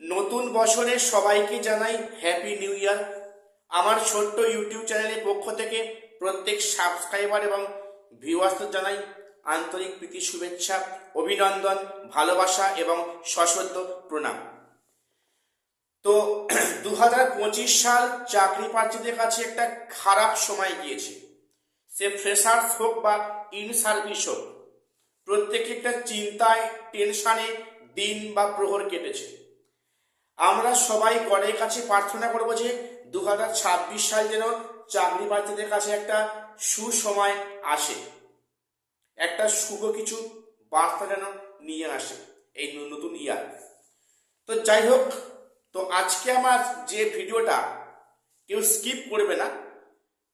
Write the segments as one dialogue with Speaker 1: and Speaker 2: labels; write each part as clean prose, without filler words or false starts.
Speaker 1: নতুন বছরে সবাইকে জানাই হ্যাপি নিউ ইয়ার। আমার ছোট্ট ইউটিউব চ্যানেলের পক্ষ থেকে প্রত্যেক সাবস্ক্রাইবার এবং ভিউয়ার্সদের জানাই আন্তরিক প্রীতি, শুভেচ্ছা, অভিনন্দন, ভালোবাসা এবং সশ্রদ্ধ প্রণাম। তো 2025 সাল চাকরি প্রার্থীদের কাছে একটা খারাপ সময় গিয়েছে। সে ফ্রেশার্স হোক বা ইন সার্ভিস হোক, প্রত্যেকে একটা চিন্তায়, টেনশানে দিন বা প্রহর কেটেছে। আমরা সবাই গণের কাছে প্রার্থনা করব যে 2026 সাল যেন চাকরি প্রার্থীদের কাছে একটা সুসময় আসে, একটা শুভ কিছু বার্তা যেন নিয়ে আসে এই নতুন ইয়ার। তো যাই হোক, তো আজকে আমার যে ভিডিওটা কেউ স্কিপ করবে না,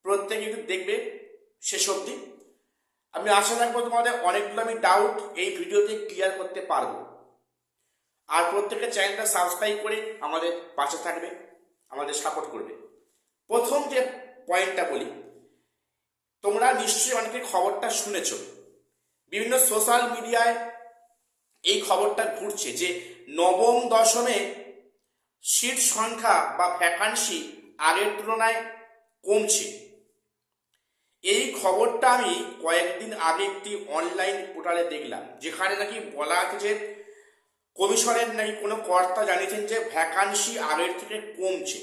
Speaker 1: প্রত্যেকে একটু দেখবে শেষ অবধি। আমি আশা রাখবো তোমাদের অনেকগুলো আমি ডাউট এই ভিডিওতে ক্লিয়ার করতে পারবো। আর প্রত্যেকের চ্যানেলটা সাবস্ক্রাইব করে আমাদের পাশে থাকবে, আমাদের সাপোর্ট করবে। প্রথম যে পয়েন্টটা বলি, তোমরা নিশ্চয়ই অনেকে খবরটা শুনেছ, বিভিন্ন সোশ্যাল মিডিয়ায় এই খবরটা ঘুরছে যে নবম দশমে সিট সংখ্যা বা ভ্যাকান্সি আগের তুলনায় কমছে। এই খবরটা আমি কয়েকদিন আগে একটি অনলাইন পোর্টালে দেখলাম, যেখানে নাকি বলা আছে যে কমিশনের নাকি কোনো কর্তা জানিয়েছেন যে ভ্যাকান্সি আগের থেকে কমছে।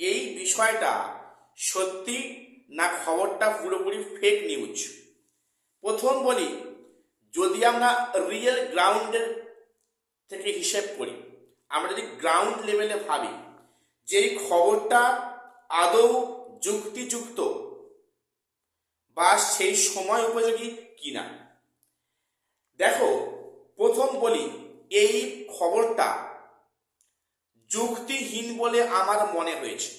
Speaker 1: এই বিষয়টা সত্যি না খবরটা পুরোপুরি ফেক নিউজ? প্রথম বলি, যদি আমরা রিয়েল গ্রাউন্ডের থেকে হিসেব করি, আমরা যদি গ্রাউন্ড লেভেলে ভাবি যে এই খবরটা আদৌ যুক্তিযুক্ত বা সেই সময় উপযোগী কিনা। দেখো, প্রথম বলি, এই খবরটা যুক্তিহীন বলে আমার মনে হয়েছে।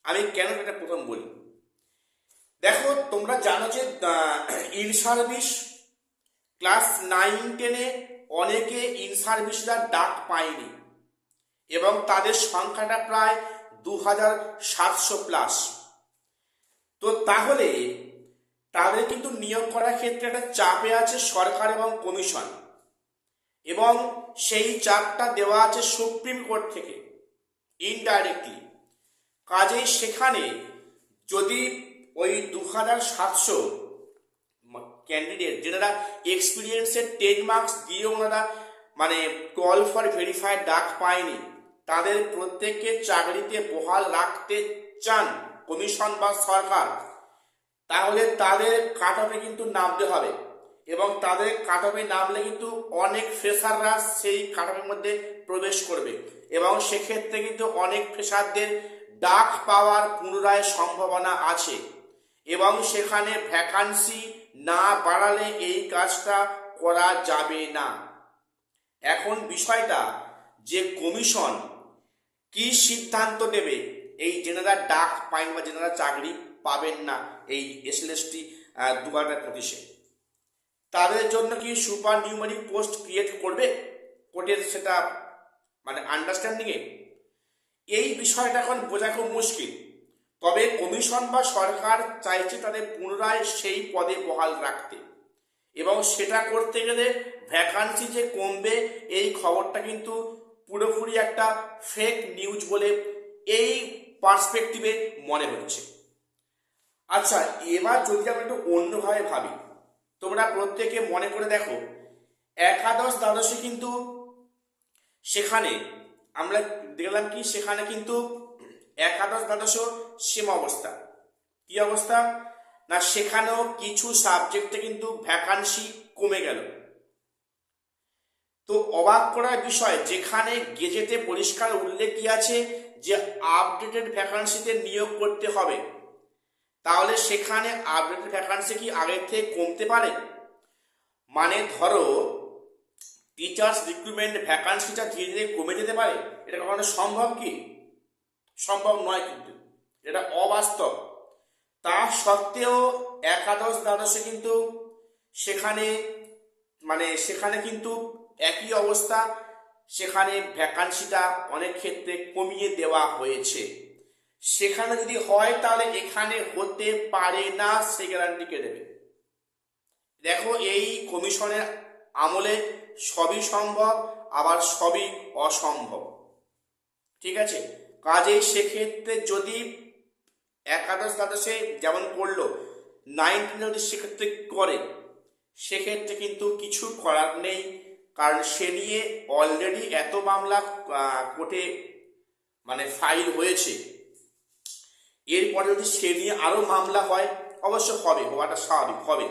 Speaker 1: আমি কেন এটা প্রথম বলি, দেখো তোমরা জানো যে ইন সার্ভিস ক্লাস 9-10-এ অনেকে ইন সার্ভিসরা ডাক পায়নি এবং তাদের সংখ্যাটা প্রায় 2700+। তো তাহলে তাদের কিন্তু নিয়োগ করার ক্ষেত্রে একটা চাপে আছে সরকার এবং কমিশন, এবং সেই চাপটা দেওয়া আছে সুপ্রিম কোর্ট থেকে ইনডাইরেক্টলি। কাজেই সেখানে যদি ওই 2700 ক্যান্ডিডেট যারা এক্সপিরিয়েন্সের 10 মার্কস দিয়ে ওনারা মানে কল ফর ভেরিফাইড ডাক পায়নি, তাদের প্রত্যেককে চাকরিতে বহাল রাখতে চান কমিশন বা সরকার, তাহলে তাদের কাট অফে কিন্তু নামতে হবে। এবং তাদের কাট অফে নামলে কিন্তু অনেক ফ্রেশাররা সেই কাট অফের মধ্যে প্রবেশ করবে, এবং সেক্ষেত্রে কিন্তু অনেক ফ্রেশারদের ডাক পাওয়ার পুনরায় সম্ভাবনা আছে। এবং সেখানে ভ্যাকান্সি না বাড়ালে এই কাজটা করা যাবে না। এখন বিষয়টা যে কমিশন কি সিদ্ধান্ত নেবে এই যেনারা ডাক পাইন বা যেনারা চাকরি পাবেন না এই SLST 2025-এ, তাদের জন্য কি সুপার নিউমারিক পোস্ট ক্রিয়েট করবে কোর্টের, সেটা মানে আন্ডারস্ট্যান্ডিংয়ে? এই বিষয়টা এখন বোঝা খুব মুশকিল। তবে কমিশন বা সরকার চাইছে তাদের পুনরায় সেই পদে বহাল রাখতে, এবং সেটা করতে গেলে ভ্যাকান্সি যে কমবে এই খবরটা কিন্তু পুরোপুরি একটা ফেক নিউজ বলে এই পার্সপেক্টিভে মনে হচ্ছে। আচ্ছা, এবার যদি আমরা একটু অন্যভাবে ভাবি, তোমরা প্রত্যেকে মনে করে দেখো, একাদশ দ্বাদশে কিন্তু সেখানে আমরা দেখলাম কি, সেখানে কিন্তু একাদশ দ্বাদশ সেম অবস্থা। কি অবস্থা না, সেখানেও কিছু সাবজেক্টে কিন্তু ভ্যাকান্সি কমে গেল। তো অবাক করার বিষয়, যেখানে গেজেটে পরিষ্কার উল্লেখ কি আছে যে আপডেটেড ভ্যাকান্সিতে নিয়োগ করতে হবে, তাহলে সেখানে আপডেটেড ভ্যাকান্সি কি আগের থেকে কমতে পারে? মানে ধরো টিচার্স রিক্রুটমেন্ট ভ্যাকান্সিটা ধীরে ধীরে কমে যেতে পারে? এটা কখনো সম্ভব কি? সম্ভব নয়, কিন্তু এটা অবাস্তব। তা সত্ত্বেও একাদশ দ্বাদশে কিন্তু সেখানে সেখানে কিন্তু একই অবস্থা, সেখানে ভ্যাকান্সিটা অনেক ক্ষেত্রে কমিয়ে দেওয়া হয়েছে। সেখানে যদি হয় তাহলে এখানে হতে পারে না, সে গ্যারান্টি কে দেবে? দেখো, এই কমিশনের আমলে সবই সম্ভব, আবার সবই অসম্ভব। ঠিক আছে, কাজেই সেক্ষেত্রে যদি একাদশ দ্বাদশে যেমন করলো, 9 যদি সেক্ষেত্রে করে, সেক্ষেত্রে কিন্তু কিছু করার নেই। কারণ সে নিয়ে অলরেডি এত মামলা কোর্টে মানে ফাইল হয়েছে, এরপরে যদি সে নিয়ে আরো মামলা হয়, অবশ্য হবে, হওয়াটা স্বাভাবিক হবে,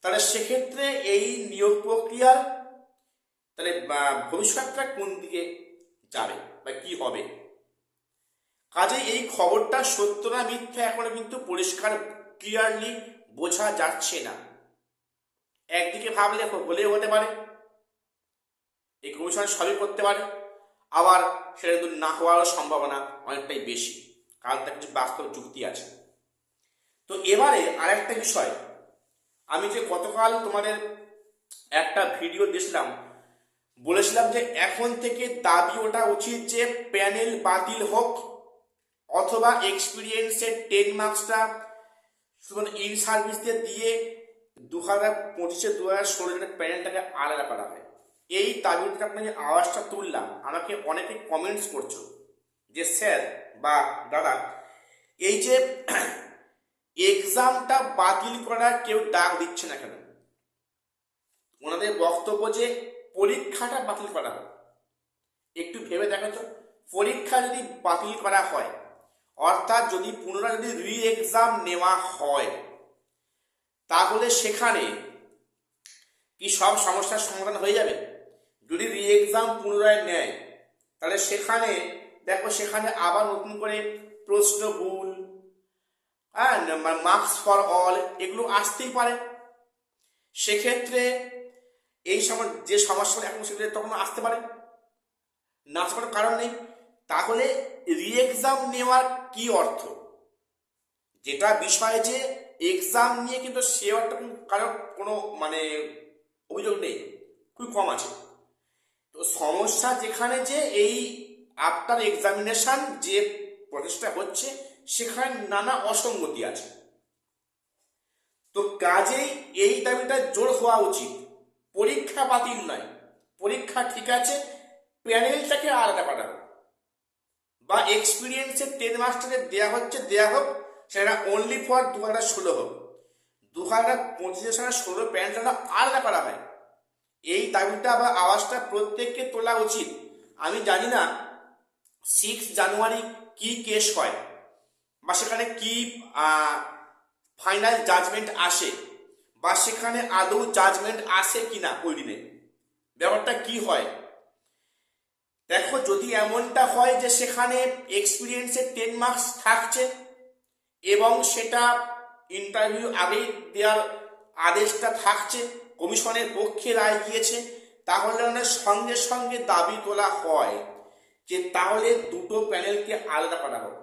Speaker 1: তাহলে সেক্ষেত্রে এই নিয়োগ প্রক্রিয়ার তাহলে ভবিষ্যৎটা কোন দিকে যাবে বা কি হবে। কাজে এই খবরটা সত্য না মিথ্যা এখনো কিন্তু পরিষ্কার ক্লিয়ারলি বোঝা যাচ্ছে না। একদিকে ভাবলে হলেও হতে পারে, এই কমিশন সবই করতে পারে, আবার সেটা কিন্তু না হওয়ারও সম্ভাবনা অনেকটাই বেশি, কারণ তার কিছু বাস্তব যুক্তি আছে। তো এবারে আরেকটা বিষয়, আমি যে গতকাল তোমাদের একটা ভিডিও দিয়েছিলাম, বলেছিলাম যে এখন থেকে দাবি ওঠা উচিত যে প্যানেল বাতিল হোক, অথবা এক্সপিরিয়েন্সের 10 মার্কসটা শুধু ইন সার্ভিসদের দিয়ে 2025 2016 প্যানেলটাকে আলাদা করা হয়। এই দাবিটা আপনাকে আওয়াজটা তুললাম, আমাকে অনেকে কমেন্টস করছো যে স্যার বা দাদা, এই যে এক্সামটা বাতিল করার কেউ ডাক দিচ্ছে না কেন? ওনাদের বক্তব্য যে পরীক্ষাটা বাতিল করা হয়। একটু ভেবে দেখো তো, পরীক্ষা যদি বাতিল করা হয়, অর্থাৎ যদি পুনরায় যদি রি এক্সাম নেওয়া হয়, তাহলে সেখানে কি সব সমস্যার সমাধান হয়ে যাবে? যদি রি এক্সাম পুনরায় নেয়, তাহলে সেখানে দেখো, সেখানে আবার নতুন করে প্রশ্ন ভুল, হ্যাঁ, মার্কস ফর অল, এগুলো আসতেই পারে। সেক্ষেত্রে এই সময় যে সমস্যা এখন সেগুলো তখন আসতে পারে না, আসার কোনো কারণ নেই। তাহলে রি এক্সাম নেওয়ার কি অর্থ? যেটা বিষয় যে এক্সাম নিয়ে কিন্তু সে একটা কারোর কোনো মানে অভিযোগ নেই, খুব কম আছে। তো সমস্যা যেখানে যে এই আফটার এক্সামিনেশন যে প্রচেষ্টা হচ্ছে, সেখানে নানা অসঙ্গতি আছে। তো কাজেই এই দাবিটা জোর হওয়া উচিত, পরীক্ষা বাতিল নয়, পরীক্ষা ঠিক আছে, প্যানেলটাকে আলাদা করা হোক, বা এক্সপিরিয়েন্সের 10 মার্কসটাকে দেওয়া হচ্ছে দেওয়া হোক, সেটা অনলি ফর 2016 হোক, 2025 সালে 16 প্যানেলটা আলাদা করা হয়। এই দাবিটা বা আওয়াজটা প্রত্যেককে তোলা উচিত। আমি জানি না 6 জানুয়ারি কি কেস হয়, বা সেখানে কি ফাইনাল জাজমেন্ট আসে, বা সেখানে আদৌ জাজমেন্ট আসে কিনা ওই দিনে, ব্যাপারটা কি হয়। দেখো, যদি এমনটা হয় যে সেখানে এক্সপিরিয়েন্সের 10 মার্কস থাকছে এবং সেটা ইন্টারভিউ আগেই দেওয়ার আদেশটা থাকছে, কমিশনের পক্ষে রায় গিয়েছে, তাহলে সঙ্গে সঙ্গে দাবি তোলা হয় যে তাহলে দুটো প্যানেলকে আলাদা করা হোক,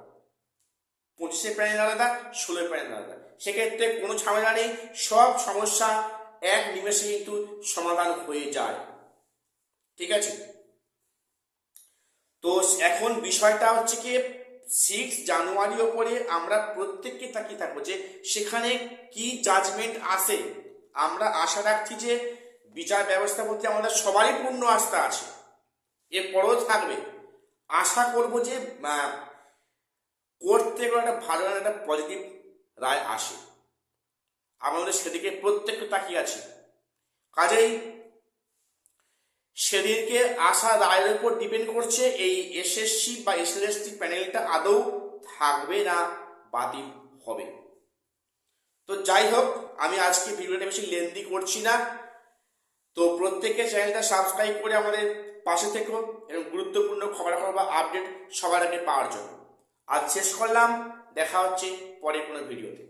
Speaker 1: 25 প্যানেল আলাদা, 16 প্যানেল আলাদা। সেক্ষেত্রে কোনো ঝামেলা নেই, সব সমস্যা এক নিমেষে কিন্তু সমাধান হয়ে যায়। ঠিক আছে, তো এখন বিষয়টা হচ্ছে কি, 6 জানুয়ারির ওপরে আমরা প্রত্যেককে তাকিয়ে থাকবো যে সেখানে কি জাজমেন্ট আসে। আমরা আশা রাখছি যে বিচার ব্যবস্থা প্রতি আমাদের সবারই পূর্ণ আস্থা আছে, এরপরেও থাকবে। আশা করব যে কোর্ট থেকে একটা ভালো একটা পজিটিভ রায় আসে, আমাদের সেদিকে প্রত্যেককে তাকিয়ে আছি। কাজেই সেদিনকে আসা রায়ের উপর ডিপেন্ড করছে এই এসএসসি বা এসএলএসটি প্যানেলটা আদৌ থাকবে না বাতিল হবে। তো যাই হোক, আমি আজকে ভিডিওটা বেশি লেন্দি করছি না। তো প্রত্যেকে চ্যানেলটা সাবস্ক্রাইব করে আমাদের পাশে থেকো এবং গুরুত্বপূর্ণ খবরাখবর বা আপডেট সবার আগে পাওয়ার জন্য। আজ শেষ করলাম, দেখা হচ্ছে পরে কোনো ভিডিওতে।